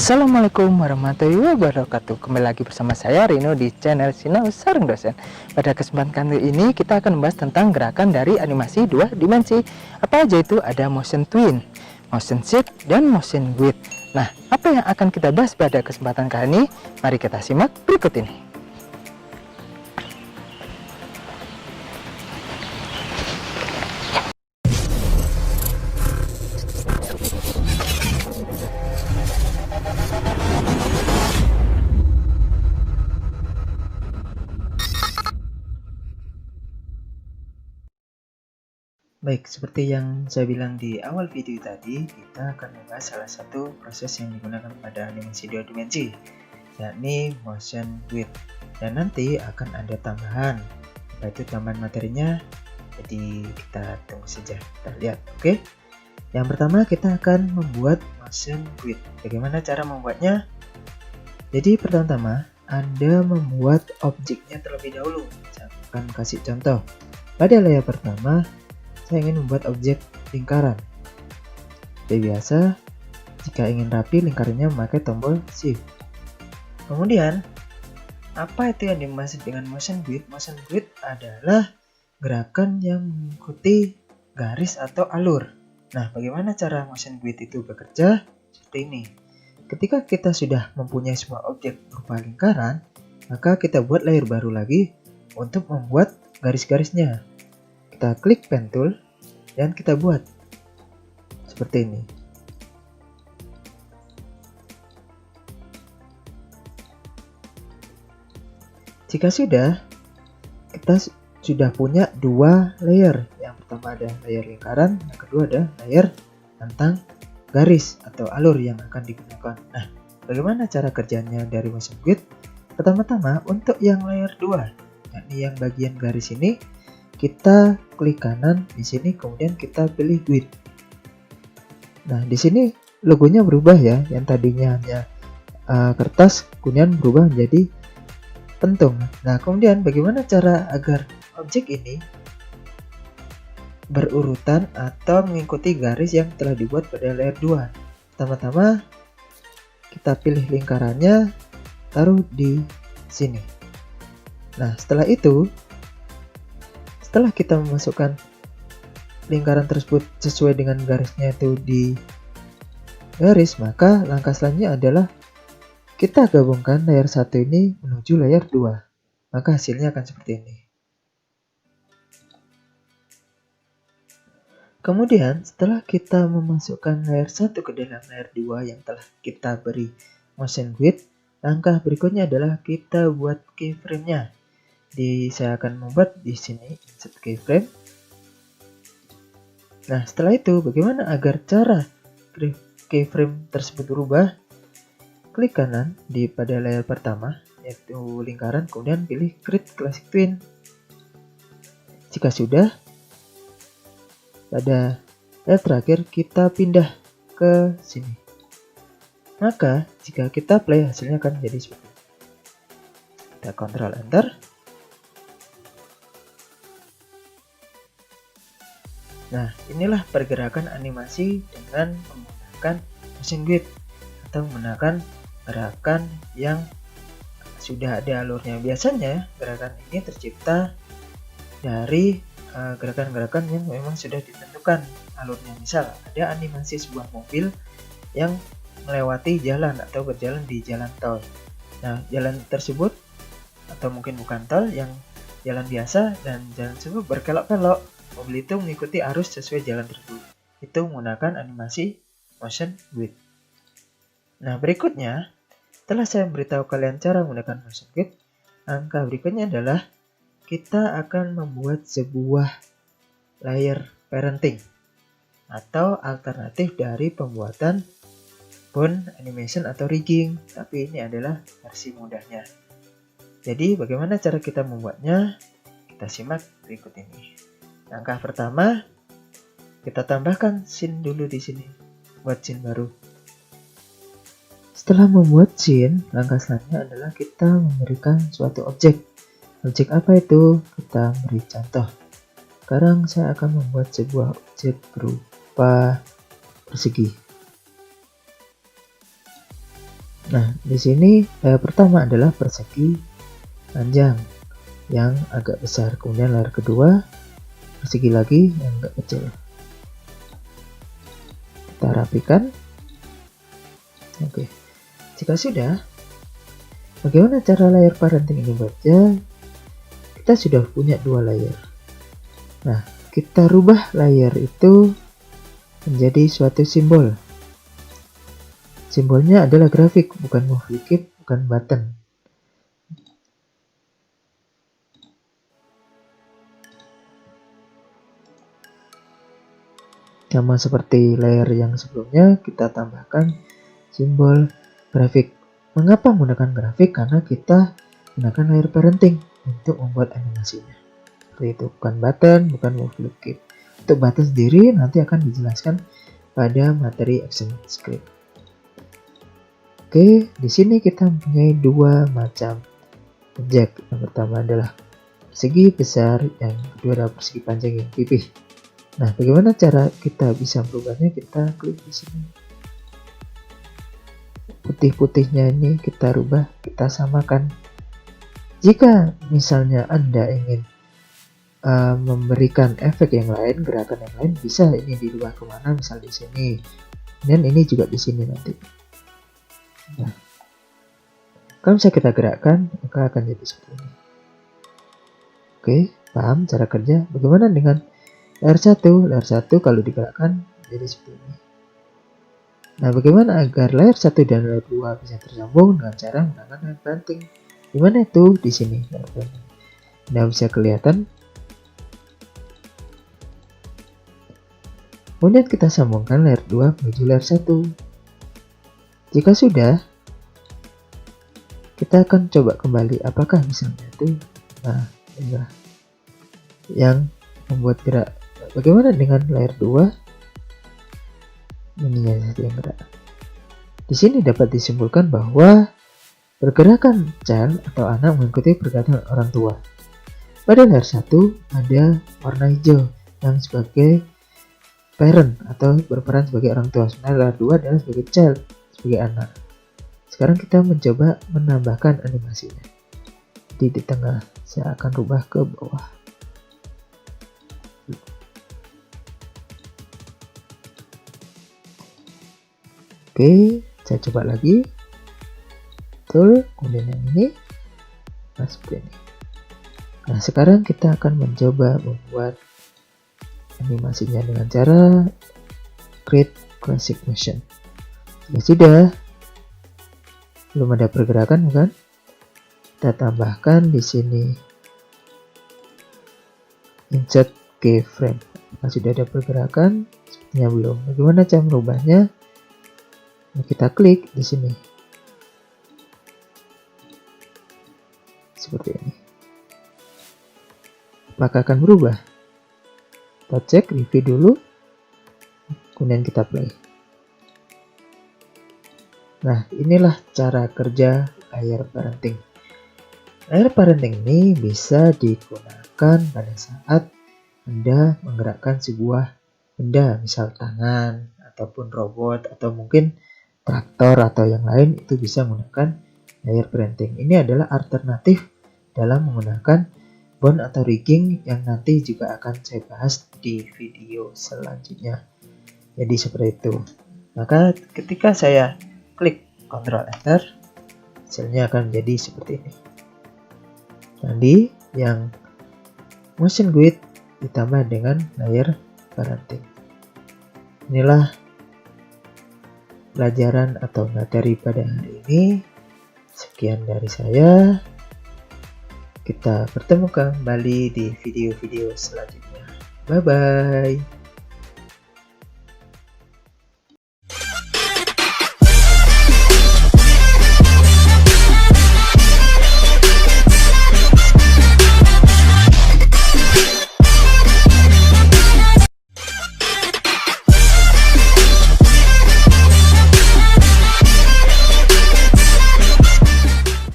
Assalamualaikum warahmatullahi wabarakatuh. Kembali lagi bersama saya Rino di channel Sinau Sareng Dosen. Pada kesempatan kali ini kita akan membahas tentang gerakan dari animasi dua dimensi. Apa aja itu? Ada motion twin, motion shift, dan motion width. Nah, apa yang akan kita bahas pada kesempatan kali ini? Mari kita simak berikut ini. Baik, seperti yang saya bilang di awal video tadi, kita akan membahas salah satu proses yang digunakan pada animasi dua dimensi, yakni motion width. Dan nanti akan ada tambahan, yaitu tambahan materinya. Jadi kita tunggu saja, kita lihat. Oke. Yang pertama kita akan membuat motion width. Bagaimana cara membuatnya? Jadi pertama-tama Anda membuat objeknya terlebih dahulu. Saya akan kasih contoh. Pada layar pertama saya ingin membuat objek lingkaran. Seperti biasa, jika ingin rapi lingkarannya memakai tombol shift. Kemudian, apa itu yang dimaksud dengan motion width? Motion width adalah gerakan yang mengikuti garis atau alur. Nah, bagaimana cara motion width itu bekerja? Seperti ini. Ketika kita sudah mempunyai sebuah objek berupa lingkaran, maka kita buat layer baru lagi untuk membuat garis-garisnya. Kita klik pen tool dan kita buat seperti ini. Jika sudah, kita sudah punya dua layer. Yang pertama ada layer lingkaran, yang kedua ada layer tentang garis atau alur yang akan digunakan. Nah, bagaimana cara kerjanya dari motion width? Pertama-tama untuk yang layer 2, yakni yang bagian garis ini, kita klik kanan di sini, kemudian kita pilih width. Nah, di sini logonya berubah ya, yang tadinya hanya kertas, kemudian berubah menjadi pentung. Nah, kemudian bagaimana cara agar objek ini berurutan atau mengikuti garis yang telah dibuat pada layer 2? Pertama-tama kita pilih lingkarannya, taruh di sini. Nah, setelah itu, setelah kita memasukkan lingkaran tersebut sesuai dengan garisnya itu di garis, maka langkah selanjutnya adalah kita gabungkan layer 1 ini menuju layer 2. Maka hasilnya akan seperti ini. Kemudian setelah kita memasukkan layer 1 ke dalam layer 2 yang telah kita beri motion width, langkah berikutnya adalah kita buat keyframe-nya. Saya akan membuat di sini insert keyframe. Nah, setelah itu bagaimana agar cara keyframe tersebut berubah? Klik kanan pada layer pertama, yaitu lingkaran, kemudian pilih Create Classic Twin. Jika sudah, pada layer terakhir kita pindah ke sini. Maka jika kita play, hasilnya akan jadi seperti ini. Kita Ctrl Enter. Nah, inilah pergerakan animasi dengan menggunakan motion width atau menggunakan gerakan yang sudah ada alurnya. Biasanya gerakan ini tercipta dari gerakan-gerakan yang memang sudah ditentukan alurnya. Misal ada animasi sebuah mobil yang melewati jalan atau berjalan di jalan tol. Nah, jalan tersebut atau mungkin bukan tol, yang jalan biasa, dan jalan tersebut berkelok-kelok. Mobil itu mengikuti arus sesuai jalan tersebut. Itu menggunakan animasi motion width. Nah, berikutnya, setelah saya memberitahu kalian cara menggunakan motion width, langkah berikutnya adalah kita akan membuat sebuah layer parenting atau alternatif dari pembuatan bone animation atau rigging, tapi ini adalah versi mudahnya. Jadi bagaimana cara kita membuatnya? Kita simak berikut ini. Langkah pertama, kita tambahkan scene dulu di sini, buat scene baru. Setelah membuat scene, langkah selanjutnya adalah kita memberikan suatu objek. Objek apa itu? Kita beri contoh. Sekarang saya akan membuat sebuah objek berupa persegi. Nah, di sini pertama adalah persegi panjang yang agak besar, kemudian layer kedua persegi lagi yang agak kecil. Kita rapikan. Oke, jika sudah, bagaimana cara layer parenting ini bekerja? Kita sudah punya 2 layer. Nah, kita rubah layer itu menjadi suatu simbol. Simbolnya adalah grafik, bukan move widget, bukan button. Sama seperti layer yang sebelumnya, kita tambahkan simbol grafik. Mengapa menggunakan grafik? Karena kita gunakan layer parenting untuk membuat animasinya. Seperti itu, bukan button, bukan move widget. Untuk button sendiri nanti akan dijelaskan pada materi action script. Oke, di sini kita mempunyai 2 macam objek. Yang pertama adalah persegi besar, yang kedua adalah persegi panjang yang pipih. Nah, bagaimana cara kita bisa merubahnya? Kita klik di sini. Putih-putihnya ini kita rubah, kita samakan. Jika misalnya Anda ingin memberikan efek yang lain, gerakan yang lain, bisa ini dirubah kemana? Misal di sini, dan ini juga di sini nanti. Nah, kalau bisa kita gerakkan, maka akan jadi seperti ini. Oke, paham cara kerja? Bagaimana dengan layer 1? Layer 1 kalau digerakkan jadi seperti ini. Nah, bagaimana agar layer 1 dan layer 2 bisa tersambung? Dengan cara menggunakan layer parenting. Dimana itu? Di sini. Nah, bisa kelihatan. Kemudian kita sambungkan layer 2 menuju layer 1. Jika sudah, kita akan coba kembali apakah misalnya itu. Nah, inilah yang membuat gerak. Bagaimana dengan layer 2? Ininya saja yang gerak. Di sini dapat disimpulkan bahwa pergerakan child atau anak mengikuti pergerakan orang tua. Pada layer 1 ada warna hijau yang sebagai parent atau berperan sebagai orang tua. Sebenarnya layer 2 adalah sebagai child, sebagai anak. Sekarang kita mencoba menambahkan animasinya. Di tengah, saya akan rubah ke bawah. Oke, saya coba lagi. Betul, kemudian yang ini. Nah, seperti ini. Nah, sekarang kita akan mencoba membuat animasinya dengan cara create classic motion. Ya sudah, belum ada pergerakan bukan? Kita tambahkan di sini insert keyframe. Nah, sudah ada pergerakan, sepertinya belum. Bagaimana cara merubahnya? Nah, kita klik di sini. Seperti ini. Apakah akan berubah? Kita cek review dulu, kemudian kita play. Nah, inilah cara kerja layer parenting. Layer parenting ini bisa digunakan pada saat Anda menggerakkan sebuah benda, misal tangan, ataupun robot, atau mungkin traktor atau yang lain, itu bisa menggunakan layer parenting. Ini adalah alternatif dalam menggunakan bond atau rigging yang nanti juga akan saya bahas di video selanjutnya. Jadi seperti itu. Maka ketika saya klik Ctrl Enter, hasilnya akan menjadi seperti ini. Tadi yang motion grid ditambah dengan layer parenting. Inilah pelajaran atau materi pada hari ini. Sekian dari saya. Kita bertemu kembali di video-video selanjutnya. Bye-bye.